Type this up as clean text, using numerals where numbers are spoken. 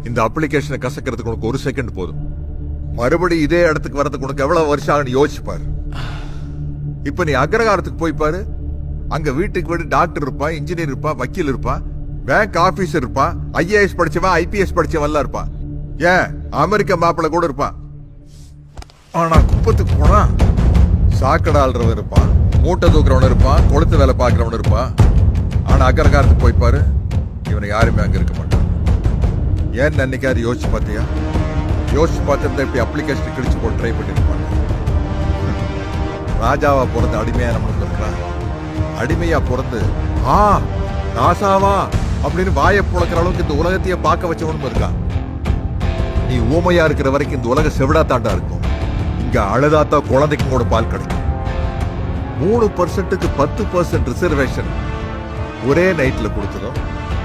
இந்த அப்ளிகேஷனை கசக்கிறதுக்கு உனக்கு 1 செகண்ட் போதும். மறுபடியும் இதே இடத்துக்கு வரதுக்கு உனக்கு எவ்வளவு வருஷம் ஆகுன்னு யோசிச்சு பாரு. இப்ப நீ அக்ரகாரத்துக்கு போய் பாரு. அங்க வீட்டுக்கு வீடு டாக்டர் இருப்பான், இன்ஜினியர் இருப்பான், வக்கீல் இருப்பான், பேங்க் ஆபீசர் இருப்பான், IAS படிச்சவன், IPS படிச்சவன் இருப்பான், ஏன் அமெரிக்க மாப்பிள்ள கூட இருப்பான். ஆனா குப்பத்துக்கு போனா சாக்கடை ஆள்றவன் இருப்பான், மூட்டை தூக்குறவன் இருப்பான், கொளுத்து வேலை பார்க்கறவன் இருப்பான். ஆனா அக்ரகாரத்துக்கு போய் பாரு, இவனை யாருமே அங்க இருக்க மாட்டான். ஏன்னு அன்னைக்காவது யோசிச்சு பார்த்தியா? யோசிச்சு பார்த்திருந்தா இப்படி அப்ளிகேஷன் கிழிச்சு போட்டு ட்ரை பண்ணிருப்பாங்க. ராஜாவா பிறந்து அடிமையா நம்மளுக்கு இருக்கிறான். அடிமையா பிறந்து ராசாவா அப்படின்னு வாயை புழக்கிற அளவுக்கு இந்த உலகத்தையே பார்க்க வச்சவனும் இருக்கான். நீ ஊமையா இருக்கிற வரைக்கும் இந்த உலக செவிடா தாண்டா இருக்கும். இங்க அழுதாத்தா குழந்தைக்கு கூட பால் கிடைக்கும். 3%க்கு 10% ரிசர்வேஷன் ஒரே நைட்ல கொடுத்துரும்.